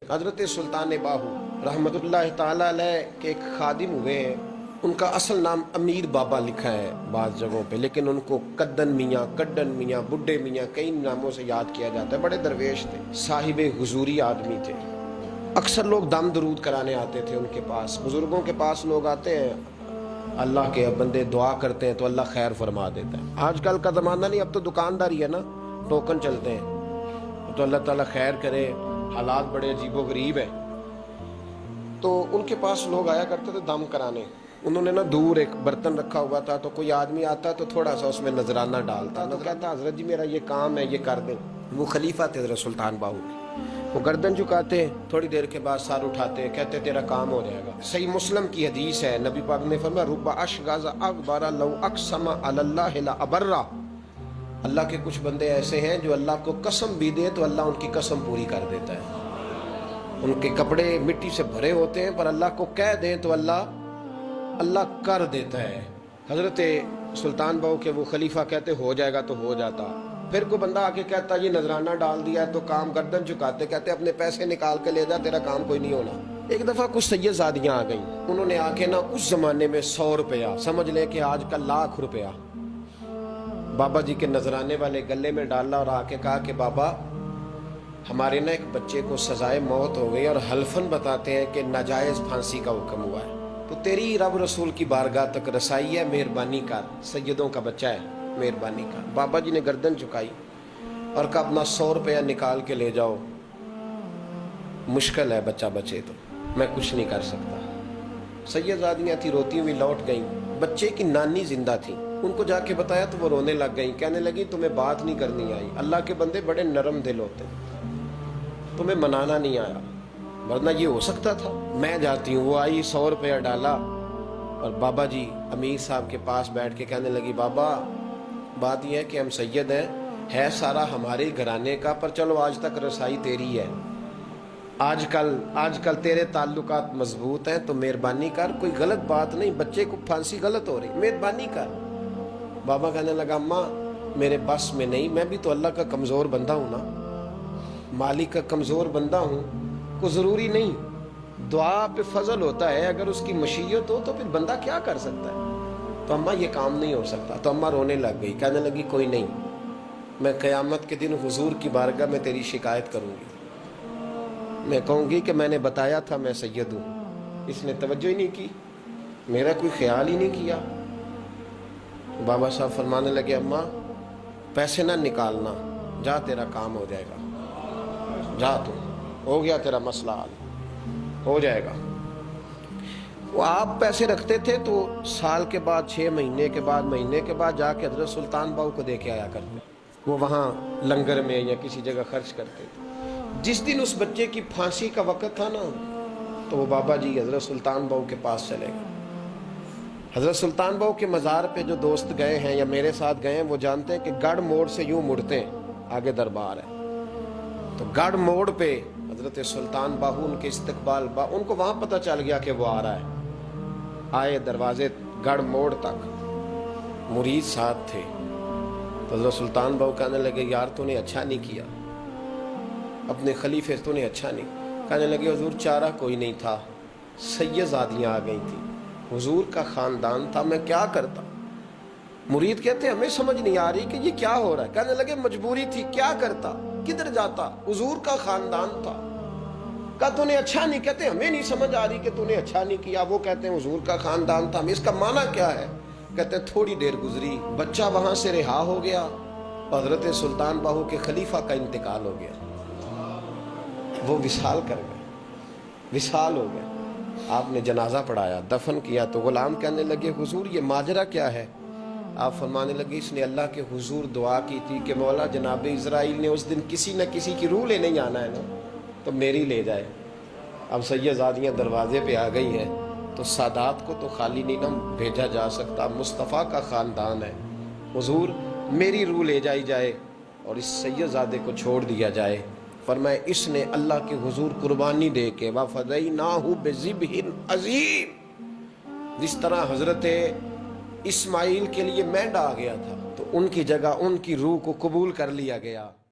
حضرت سلطان باہو رحمتullah تعالی علیہ کے ایک خادم ہوئے ہیں. ان کا اصل نام امیر بابا لکھا ہے بعض جگہوں پہ، لیکن ان کو کدن میاں، کڈن میاں، بڈھے میاں کئی ناموں سے یاد کیا جاتا ہے. بڑے درویش تھے، صاحب حضوری آدمی تھے. اکثر لوگ دم درود کرانے آتے تھے ان کے پاس. بزرگوں کے پاس لوگ آتے ہیں، اللہ کے بندے دعا کرتے ہیں تو اللہ خیر فرما دیتا ہے. آج کل کا زمانہ نہیں، اب تو دکانداری ہے نا، ٹوکن چلتے ہیں. تو اللہ تعالیٰ خیر کرے، حالات بڑے عجیب و غریب ہیں. تو ان کے پاس لوگ آیا کرتے تھے دم کرانے. انہوں نے نا دور ایک برتن رکھا ہوا تھا، تو کوئی آدمی آتا تو تھوڑا سا اس میں نذرانہ ڈالتا، تو کہتا حضرت جی میرا یہ کام ہے، یہ کر دیں. وہ خلیفہ تھے حضرت سلطان باہو کے. وہ گردن جھکاتے، تھوڑی دیر کے بعد سر اٹھاتے، کہتے تیرا کام ہو جائے گا. صحیح مسلم کی حدیث ہے، نبی پاک نے فرمایا رب اشغاز اکبر لو اقسم علی اللہ لابرہ. اللہ کے کچھ بندے ایسے ہیں جو اللہ کو قسم بھی دے تو اللہ ان کی قسم پوری کر دیتا ہے. ان کے کپڑے مٹی سے بھرے ہوتے ہیں، پر اللہ کو کہہ دیں تو اللہ کر دیتا ہے. حضرت سلطان باہو کے وہ خلیفہ کہتے ہو جائے گا تو ہو جاتا. پھر کوئی بندہ آ کے کہتا یہ نذرانہ ڈال دیا ہے تو کام گردن جھکاتے، کہتے اپنے پیسے نکال کے لے جا، تیرا کام کوئی نہیں ہونا. ایک دفعہ کچھ سید زادیاں آ گئیں. انہوں نے آ کے نا اس زمانے میں 100 روپیہ، سمجھ لیں کہ آج کا ₹1,00,000 بابا جی کے نذرانے والے گلے میں ڈالا اور آ کے کہا کہ بابا ہمارے نا ایک بچے کو سزائے موت ہو گئی اور حلفاً بتاتے ہیں کہ ناجائز پھانسی کا حکم ہوا ہے، تو تیری رب رسول کی بارگاہ تک رسائی ہے، مہربانی کر، سیدوں کا بچہ ہے، مہربانی کر. بابا جی نے گردن جھکائی اور کہا اپنا 100 روپیہ نکال کے لے جاؤ، مشکل ہے بچہ بچے تو میں کچھ نہیں کر سکتا. سید زادیاں تھی، روتی ہوئی لوٹ گئیں. بچے کی نانی زندہ تھی، ان کو جا کے بتایا تو وہ رونے لگ گئیں. کہنے لگی تمہیں بات نہیں کرنی آئی، اللہ کے بندے بڑے نرم دل ہوتے ہیں، تمہیں منانا نہیں آیا، ورنہ یہ ہو سکتا تھا. میں جاتی ہوں. وہ آئی، 100 روپیہ ڈالا اور بابا جی امیر صاحب کے پاس بیٹھ کے کہنے لگی بابا بات یہ ہے کہ ہم سید ہیں، ہے سارا ہمارے گھرانے کا، پر چلو آج تک رسائی تیری ہے. آج کل تیرے تعلقات مضبوط ہیں تو مہربانی کر، کوئی غلط بات نہیں، بچے کو پھانسی غلط ہو رہی، مہربانی کر. بابا کہنے لگا اماں میرے بس میں نہیں، میں بھی تو اللہ کا کمزور بندہ ہوں نا، مالک کا کمزور بندہ ہوں. کو ضروری نہیں، دعا پہ فضل ہوتا ہے، اگر اس کی مشیت ہو تو پھر بندہ کیا کر سکتا ہے. تو اماں یہ کام نہیں ہو سکتا. تو اماں رونے لگ گئی، کہنے لگی کوئی نہیں، میں قیامت کے دن حضور کی بارگاہ میں تیری شکایت کروں گی، میں کہوں گی کہ میں نے بتایا تھا میں سید ہوں، اس نے توجہ ہی نہیں کی، میرا کوئی خیال ہی نہیں کیا. بابا صاحب فرمانے لگے اماں پیسے نہ نکالنا، جا تیرا کام ہو جائے گا، جا تو ہو گیا تیرا مسئلہ حل ہو جائے گا. وہ آپ پیسے رکھتے تھے تو سال کے بعد، 6 مہینے کے بعد، مہینے کے بعد جا کے حضرت سلطان باہو کو دے کے آیا کرتے. وہ وہاں لنگر میں یا کسی جگہ خرچ کرتے تھے. جس دن اس بچے کی پھانسی کا وقت تھا نا، تو وہ بابا جی حضرت سلطان باہو کے پاس چلے گئے. حضرت سلطان باہو کے مزار پہ جو دوست گئے ہیں یا میرے ساتھ گئے ہیں وہ جانتے ہیں کہ گڑھ موڑ سے یوں مڑتے ہیں، آگے دربار ہے، تو گڑھ موڑ پہ حضرت سلطان باہو ان کے استقبال ان کو وہاں پتہ چل گیا کہ وہ آ رہا ہے. آئے دروازے گڑھ موڑ تک، مرید ساتھ تھے. تو حضرت سلطان باہو کہنے لگے یار تو نے اچھا نہیں کیا، اپنے خلیفے تو نے اچھا نہیں. کہنے لگے حضور چارہ کوئی نہیں تھا، سید زادیاں آ گئی تھیں، حضور کا خاندان تھا، میں کیا کرتا. مرید کہتے ہمیں سمجھ نہیں آ رہی کہ یہ کیا ہو رہا ہے. کہنے لگے مجبوری تھی، کیا کرتا، کدھر جاتا، حضور کا خاندان تھا. کہا تو نے اچھا نہیں، کہتے ہمیں نہیں سمجھ آ رہی کہ تو نے اچھا نہیں کیا. وہ کہتے ہیں حضور کا خاندان تھا، اس کا معنی کیا ہے. کہتے ہیں تھوڑی دیر گزری، بچہ وہاں سے رہا ہو گیا، حضرت سلطان باہو کے خلیفہ کا انتقال ہو گیا، وہ وصال کر گئے، وصال ہو گئے. آپ نے جنازہ پڑھایا، دفن کیا. تو غلام کہنے لگے حضور یہ ماجرا کیا ہے. آپ فرمانے لگے اس نے اللہ کے حضور دعا کی تھی کہ مولا جناب اسرائیل نے اس دن کسی نہ کسی کی روح لینے جانا ہے نا، تو میری لے جائے. اب سید زادیاں دروازے پہ آ گئی ہیں، تو سادات کو تو خالی نہیں نہ بھیجا جا سکتا، مصطفیٰ کا خاندان ہے. حضور میری روح لے جائی جائے اور اس سید زادے کو چھوڑ دیا جائے. فرمائے اس نے اللہ کے حضور قربانی دے کے وَفَدَيْنَاهُ بِذِبْحٍ عَظِيمٍ، جس طرح حضرت اسماعیل کے لیے مینڈا آ گیا تھا تو ان کی جگہ ان کی روح کو قبول کر لیا گیا.